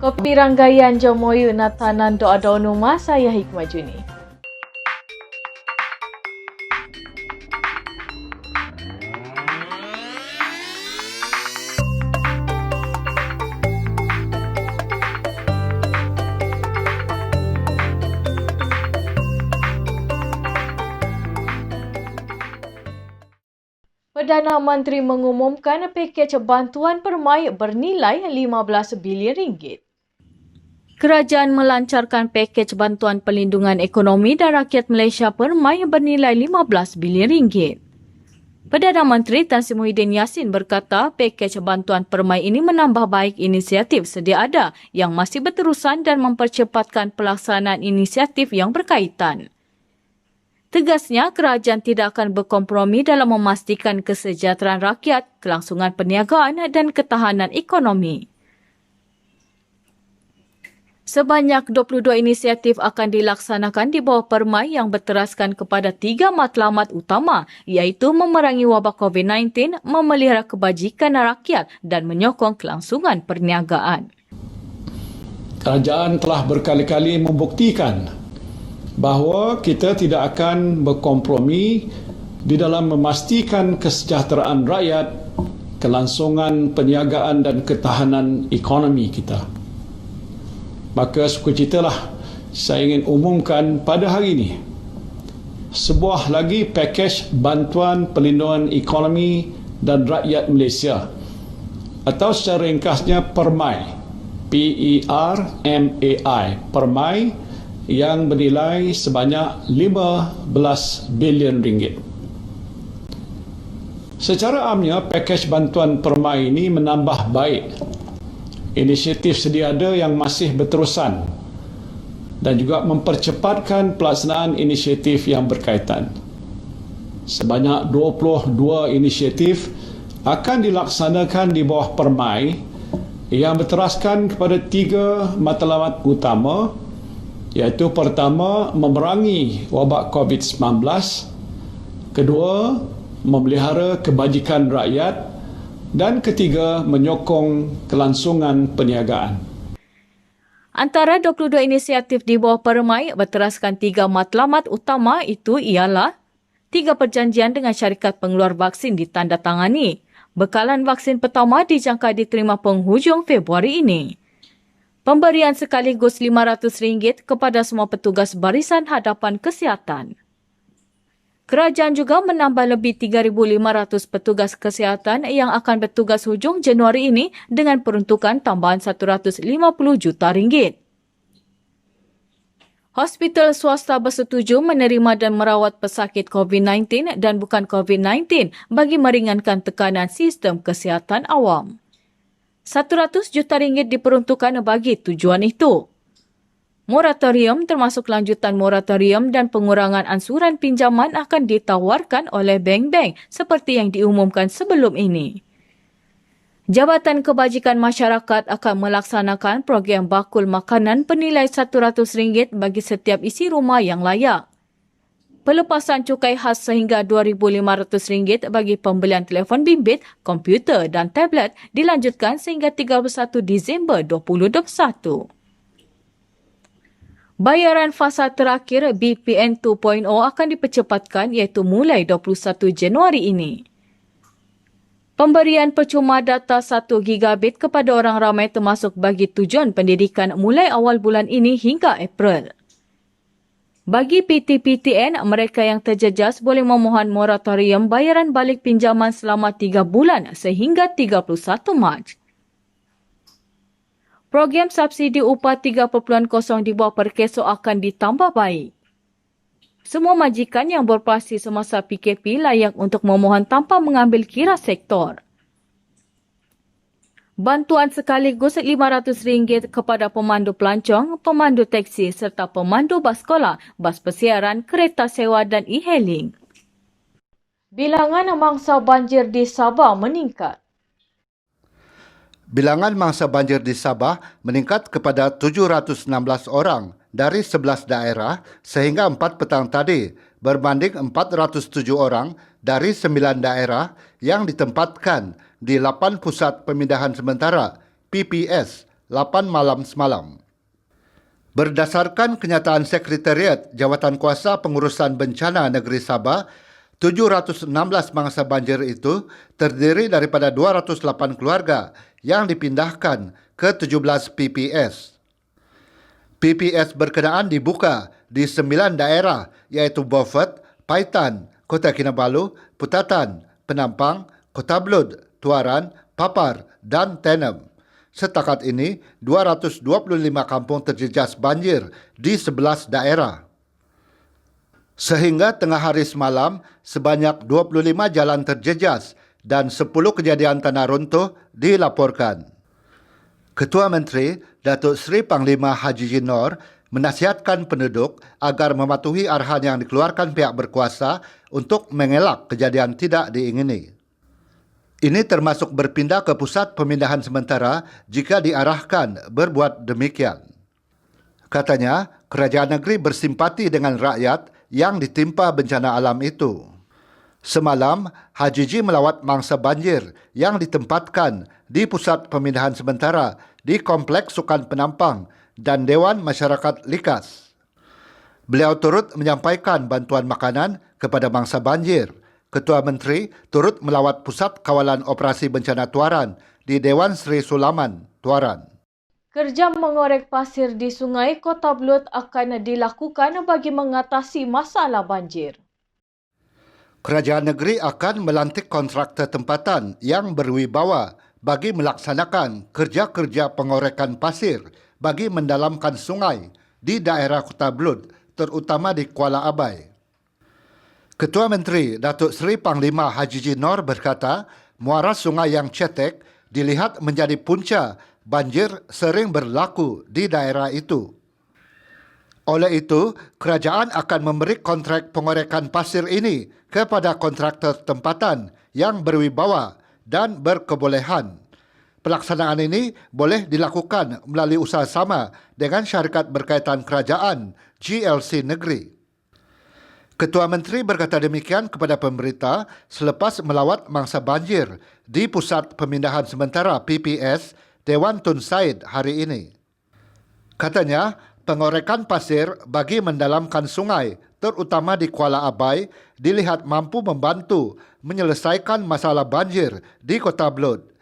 Kopi Ranggayan Jomoyu Natanan Doa Numa saya Hikmah Juni. Perdana Menteri mengumumkan pakej bantuan permai bernilai 15 bilion ringgit. Kerajaan melancarkan pakej bantuan perlindungan ekonomi dan rakyat Malaysia permai bernilai 15 bilion ringgit. Perdana Menteri Tan Sri Muhyiddin Yassin berkata pakej bantuan permai ini menambah baik inisiatif sedia ada yang masih berterusan dan mempercepatkan pelaksanaan inisiatif yang berkaitan. Tegasnya, kerajaan tidak akan berkompromi dalam memastikan kesejahteraan rakyat, kelangsungan perniagaan dan ketahanan ekonomi. Sebanyak 22 inisiatif akan dilaksanakan di bawah permai yang berteraskan kepada 3 matlamat utama iaitu memerangi wabak COVID-19, memelihara kebajikan rakyat dan menyokong kelangsungan perniagaan. Kerajaan telah berkali-kali membuktikan bahawa kita tidak akan berkompromi di dalam memastikan kesejahteraan rakyat, kelangsungan perniagaan dan ketahanan ekonomi kita. Maka sukacitalah saya ingin umumkan pada hari ini sebuah lagi pakej bantuan perlindungan ekonomi dan rakyat Malaysia atau secara ringkasnya PERMAI, PERMAI, PERMAI yang bernilai sebanyak 15 bilion ringgit. Secara amnya, pakej bantuan permai ini menambah baik inisiatif sedia ada yang masih berterusan dan juga mempercepatkan pelaksanaan inisiatif yang berkaitan. Sebanyak 22 inisiatif akan dilaksanakan di bawah permai yang berteraskan kepada 3 matlamat utama, iaitu pertama, memerangi wabak COVID-19, kedua, memelihara kebajikan rakyat dan ketiga, menyokong kelangsungan perniagaan. Antara 22 inisiatif di bawah permai berteraskan 3 matlamat utama itu ialah 3 perjanjian dengan syarikat pengeluar vaksin ditandatangani. Bekalan vaksin pertama dijangka diterima penghujung Februari ini. Pemberian sekaligus RM500 kepada semua petugas barisan hadapan kesihatan. Kerajaan juga menambah lebih 3,500 petugas kesihatan yang akan bertugas hujung Januari ini dengan peruntukan tambahan RM150 juta. Hospital swasta bersetuju menerima dan merawat pesakit COVID-19 dan bukan COVID-19 bagi meringankan tekanan sistem kesihatan awam. RM100 juta diperuntukkan bagi tujuan itu. Moratorium termasuk lanjutan moratorium dan pengurangan ansuran pinjaman akan ditawarkan oleh bank-bank seperti yang diumumkan sebelum ini. Jabatan Kebajikan Masyarakat akan melaksanakan program bakul makanan bernilai RM100 bagi setiap isi rumah yang layak. Pelepasan cukai khas sehingga RM2,500 bagi pembelian telefon bimbit, komputer dan tablet dilanjutkan sehingga 31 Disember 2021. Bayaran fasa terakhir BPN 2.0 akan dipercepatkan iaitu mulai 21 Januari ini. Pemberian percuma data 1 gigabit kepada orang ramai termasuk bagi tujuan pendidikan mulai awal bulan ini hingga April. Bagi PT-PTN, mereka yang terjejas boleh memohon moratorium bayaran balik pinjaman selama 3 bulan sehingga 31 Mac. Program subsidi upah 3.0 di bawah Perkeso akan ditambah baik. Semua majikan yang beroperasi semasa PKP layak untuk memohon tanpa mengambil kira sektor. Bantuan sekaligus RM500 kepada pemandu pelancong, pemandu teksi serta pemandu bas sekolah, bas persiaran, kereta sewa dan e-hailing. Bilangan mangsa banjir di Sabah meningkat. Bilangan mangsa banjir di Sabah meningkat kepada 716 orang dari 11 daerah sehingga 4 petang tadi berbanding 407 orang dari 9 daerah yang ditempatkan di 8 pusat pemindahan sementara PPS 8 malam semalam. Berdasarkan kenyataan Sekretariat Jawatankuasa Pengurusan Bencana Negeri Sabah, 716 mangsa banjir itu terdiri daripada 208 keluarga yang dipindahkan ke 17 PPS. PPS berkenaan dibuka di 9 daerah iaitu Beaufort, Paitan, Kota Kinabalu, Putatan, Penampang, Kota Blud, Tuaran, Papar dan Tenem. Setakat ini, 225 kampung terjejas banjir di 11 daerah. Sehingga tengah hari semalam, sebanyak 25 jalan terjejas dan 10 kejadian tanah runtuh dilaporkan. Ketua Menteri, Datuk Seri Panglima Haji Jinor, menasihatkan penduduk agar mematuhi arahan yang dikeluarkan pihak berkuasa untuk mengelak kejadian tidak diingini. Ini termasuk berpindah ke pusat pemindahan sementara jika diarahkan berbuat demikian. Katanya, kerajaan negeri bersimpati dengan rakyat yang ditimpa bencana alam itu. Semalam, Haji Ji melawat mangsa banjir yang ditempatkan di pusat pemindahan sementara di Kompleks Sukan Penampang dan Dewan Masyarakat Likas. Beliau turut menyampaikan bantuan makanan kepada mangsa banjir. Ketua Menteri turut melawat Pusat Kawalan Operasi Bencana Tuaran di Dewan Seri Sulaman, Tuaran. Kerja mengorek pasir di sungai Kota Blud akan dilakukan bagi mengatasi masalah banjir. Kerajaan negeri akan melantik kontraktor tempatan yang berwibawa bagi melaksanakan kerja-kerja pengorekan pasir bagi mendalamkan sungai di daerah Kota Blud, terutama di Kuala Abai. Ketua Menteri Datuk Seri Panglima Haji Jinor berkata, muara sungai yang cetek dilihat menjadi punca banjir sering berlaku di daerah itu. Oleh itu, kerajaan akan memberi kontrak pengorekan pasir ini kepada kontraktor tempatan yang berwibawa dan berkebolehan. Pelaksanaan ini boleh dilakukan melalui usaha sama dengan syarikat berkaitan kerajaan GLC negeri. Ketua Menteri berkata demikian kepada pemberita selepas melawat mangsa banjir di Pusat Pemindahan Sementara PPS Dewan Tun Said hari ini. Katanya, pengorekan pasir bagi mendalamkan sungai, terutama di Kuala Abai, dilihat mampu membantu menyelesaikan masalah banjir di Kota Blud.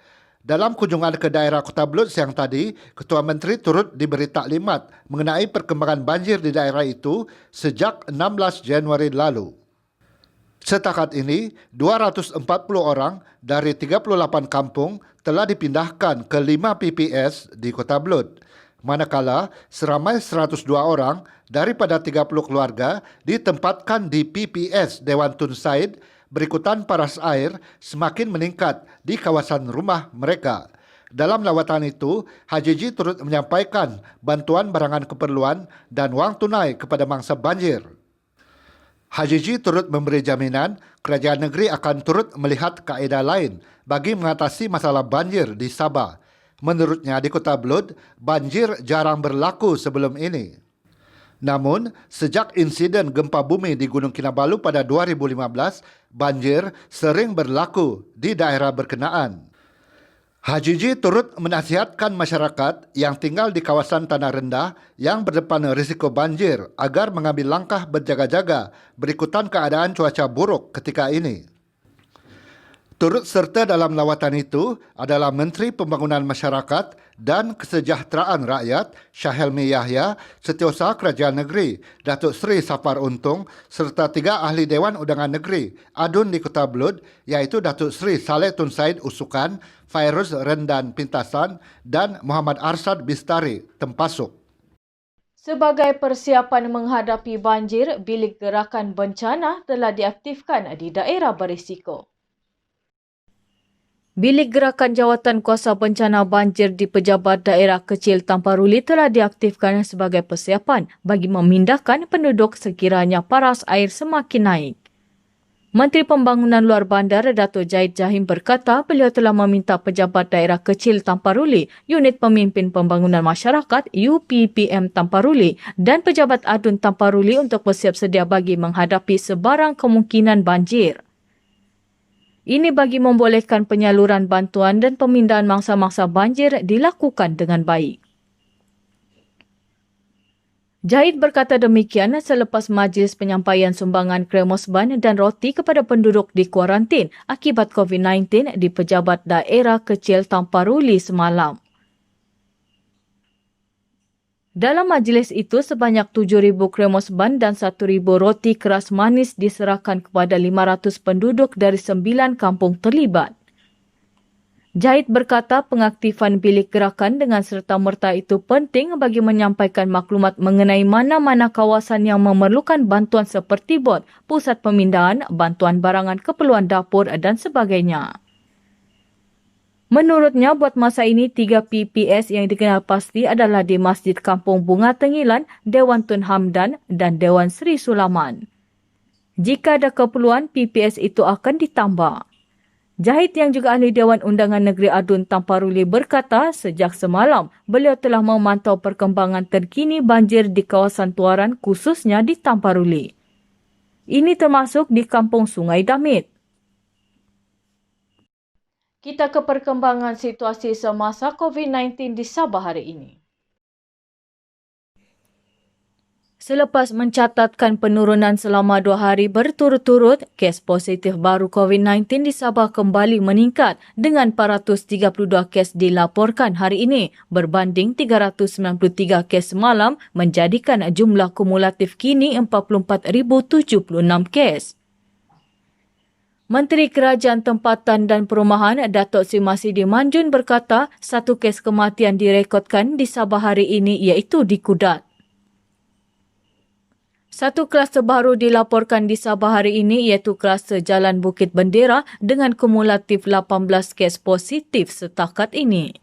Dalam kunjungan ke daerah Kota Blud siang tadi, Ketua Menteri turut diberi taklimat mengenai perkembangan banjir di daerah itu sejak 16 Januari lalu. Setakat ini, 240 orang dari 38 kampung telah dipindahkan ke 5 PPS di Kota Blud, manakala seramai 102 orang daripada 30 keluarga ditempatkan di PPS Dewan Tun Said berikutan paras air semakin meningkat di kawasan rumah mereka. Dalam lawatan itu, Haji Ji turut menyampaikan bantuan barangan keperluan dan wang tunai kepada mangsa banjir. Haji Ji turut memberi jaminan kerajaan negeri akan turut melihat kaedah lain bagi mengatasi masalah banjir di Sabah. Menurutnya di Kota Blud, banjir jarang berlaku sebelum ini. Namun, sejak insiden gempa bumi di Gunung Kinabalu pada 2015, banjir sering berlaku di daerah berkenaan. Haji Ji turut menasihatkan masyarakat yang tinggal di kawasan tanah rendah yang berdepan risiko banjir agar mengambil langkah berjaga-jaga berikutan keadaan cuaca buruk ketika ini. Turut serta dalam lawatan itu adalah Menteri Pembangunan Masyarakat dan Kesejahteraan Rakyat Syahelmi Yahya, Setiausaha Kerajaan Negeri Datuk Seri Safar Untung serta 3 ahli Dewan Undangan Negeri adun di Kota Blud iaitu Datuk Seri Saleh Tun Said Usukan, Fairuz Rendan Pintasan dan Muhammad Arshad Bistari Tempasuk. Sebagai persiapan menghadapi banjir, Bilik Gerakan Bencana telah diaktifkan di daerah berisiko. Bilik Gerakan Jawatankuasa Bencana Banjir di Pejabat Daerah Kecil Tamparuli telah diaktifkan sebagai persiapan bagi memindahkan penduduk sekiranya paras air semakin naik. Menteri Pembangunan Luar Bandar Dato' Jahid Jahim berkata beliau telah meminta Pejabat Daerah Kecil Tamparuli, Unit Pemimpin Pembangunan Masyarakat UPPM Tamparuli dan Pejabat Adun Tamparuli untuk bersiap sedia bagi menghadapi sebarang kemungkinan banjir. Ini bagi membolehkan penyaluran bantuan dan pemindahan mangsa-mangsa banjir dilakukan dengan baik. Jahid berkata demikian selepas majlis penyampaian sumbangan kremosban dan roti kepada penduduk di kuarantin akibat COVID-19 di Pejabat Daerah Kecil Tamparuli semalam. Dalam majlis itu, sebanyak 7,000 kremosban dan 1,000 roti keras manis diserahkan kepada 500 penduduk dari 9 kampung terlibat. Jahid berkata pengaktifan bilik gerakan dengan serta-merta itu penting bagi menyampaikan maklumat mengenai mana-mana kawasan yang memerlukan bantuan seperti bot, pusat pemindahan, bantuan barangan keperluan dapur dan sebagainya. Menurutnya, buat masa ini 3 PPS yang dikenal pasti adalah di Masjid Kampung Bunga Tengilan, Dewan Tun Hamdan dan Dewan Sri Sulaman. Jika ada keperluan, PPS itu akan ditambah. Jahid yang juga ahli Dewan Undangan Negeri Adun Tamparuli berkata sejak semalam beliau telah memantau perkembangan terkini banjir di kawasan Tuaran khususnya di Tamparuli. Ini termasuk di Kampung Sungai Damit. Kita ke perkembangan situasi semasa COVID-19 di Sabah hari ini. Selepas mencatatkan penurunan selama 2 hari berturut-turut, kes positif baru COVID-19 di Sabah kembali meningkat dengan 432 kes dilaporkan hari ini berbanding 393 kes semalam menjadikan jumlah kumulatif kini 44,076 kes. Menteri Kerajaan Tempatan dan Perumahan Datuk Sri Masidi Manjun berkata 1 kes kematian direkodkan di Sabah hari ini iaitu di Kudat. 1 kluster baru dilaporkan di Sabah hari ini iaitu kluster Jalan Bukit Bendera dengan kumulatif 18 kes positif setakat ini.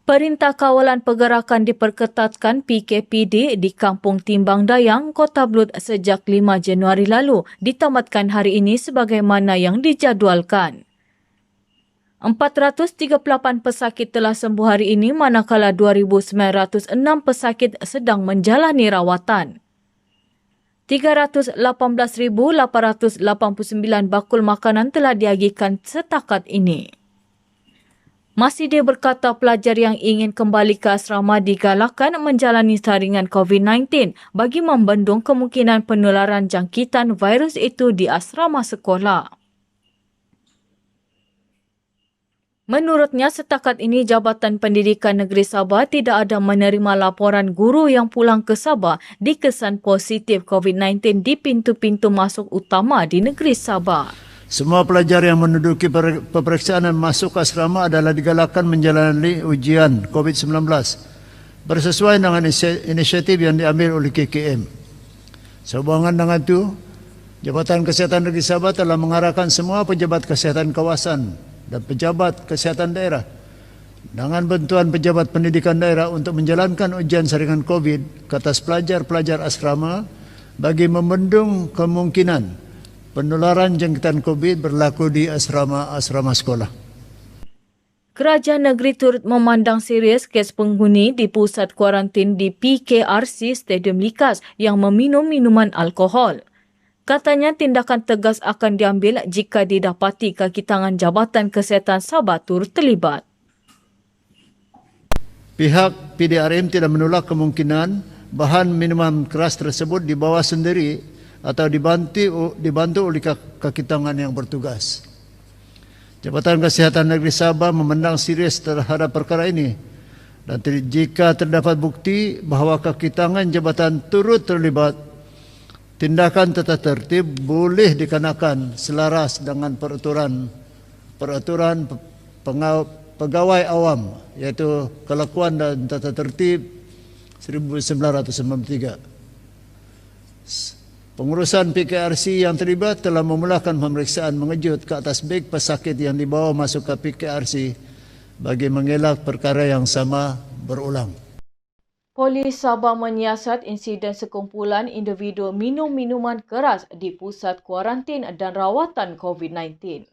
Perintah Kawalan Pergerakan diperketatkan PKPD di Kampung Timbang Dayang, Kota Belud sejak 5 Januari lalu ditamatkan hari ini sebagaimana yang dijadualkan. 438 pesakit telah sembuh hari ini manakala 2,906 pesakit sedang menjalani rawatan. 318,889 bakul makanan telah diagihkan setakat ini. Masidi berkata pelajar yang ingin kembali ke asrama digalakkan menjalani saringan COVID-19 bagi membendung kemungkinan penularan jangkitan virus itu di asrama sekolah. Menurutnya, setakat ini Jabatan Pendidikan Negeri Sabah tidak ada menerima laporan guru yang pulang ke Sabah dikesan positif COVID-19 di pintu-pintu masuk utama di negeri Sabah. Semua pelajar yang menduduki peperiksaan masuk asrama adalah digalakkan menjalani ujian COVID-19 bersesuaian dengan inisiatif yang diambil oleh KKM. Sehubungan dengan itu, Jabatan Kesihatan Negeri Sabah telah mengarahkan semua pejabat kesihatan kawasan dan pejabat kesihatan daerah dengan bantuan pejabat pendidikan daerah untuk menjalankan ujian saringan COVID ke atas pelajar-pelajar asrama bagi membendung kemungkinan penularan jangkitan COVID berlaku di asrama-asrama sekolah. Kerajaan negeri turut memandang serius kes penghuni di pusat kuarantin di PKRC Stadium Likas yang meminum minuman alkohol. Katanya tindakan tegas akan diambil jika didapati kaki tangan Jabatan Kesihatan Sabah turut terlibat. Pihak PDRM tidak menolak kemungkinan bahan minuman keras tersebut dibawa sendiri atau dibantu oleh kaki tangan yang bertugas. Jabatan Kesihatan Negeri Sabah memandang serius terhadap perkara ini dan jika terdapat bukti bahawa kaki tangan jabatan turut terlibat, tindakan tata tertib boleh dikenakan selaras dengan peraturan pegawai awam iaitu Kelakuan dan Tata Tertib 1993. Pengurusan PKRC yang terlibat telah memulakan pemeriksaan mengejut ke atas beg pesakit yang dibawa masuk ke PKRC bagi mengelak perkara yang sama berulang. Polis Sabah menyiasat insiden sekumpulan individu minum minuman keras di pusat kuarantin dan rawatan COVID-19.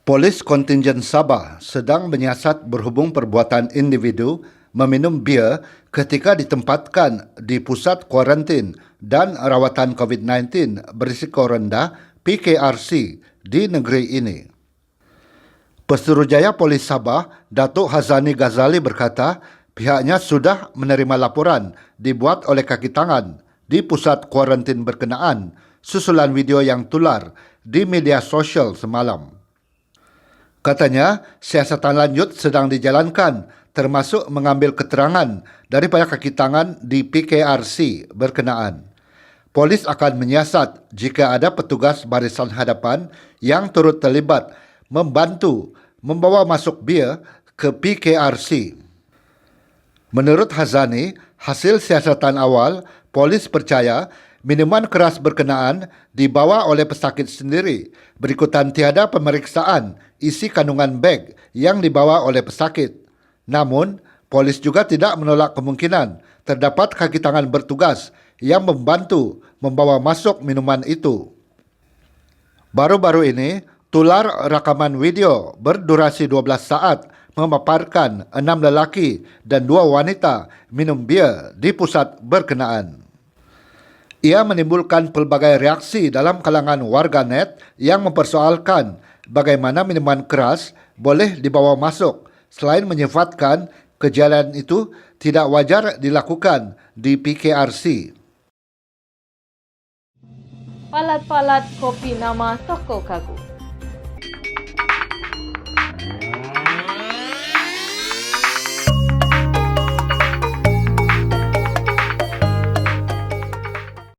Polis kontingen Sabah sedang menyiasat berhubung perbuatan individu meminum bir ketika ditempatkan di pusat kuarantin dan rawatan COVID-19 berisiko rendah PKRC di negeri ini. Pesuruhjaya Polis Sabah, Datuk Hazani Ghazali berkata, Pihaknya sudah menerima laporan dibuat oleh kaki tangan di pusat kuarantin berkenaan susulan video yang tular di media sosial semalam. Katanya, siasatan lanjut sedang dijalankan termasuk mengambil keterangan daripada kaki tangan di PKRC berkenaan. Polis akan menyiasat jika ada petugas barisan hadapan yang turut terlibat membantu membawa masuk bir ke PKRC. Menurut Hazani, hasil siasatan awal, polis percaya minuman keras berkenaan dibawa oleh pesakit sendiri berikutan tiada pemeriksaan isi kandungan beg yang dibawa oleh pesakit. Namun, polis juga tidak menolak kemungkinan terdapat kaki tangan bertugas yang membantu membawa masuk minuman itu. Baru-baru ini, tular rakaman video berdurasi 12 saat memaparkan 6 lelaki dan 2 wanita minum bir di pusat berkenaan. Ia menimbulkan pelbagai reaksi dalam kalangan warganet yang mempersoalkan bagaimana minuman keras boleh dibawa masuk selain menyifatkan kejadian itu tidak wajar dilakukan di PKRC. Palat-palat kopi nama toko kagu.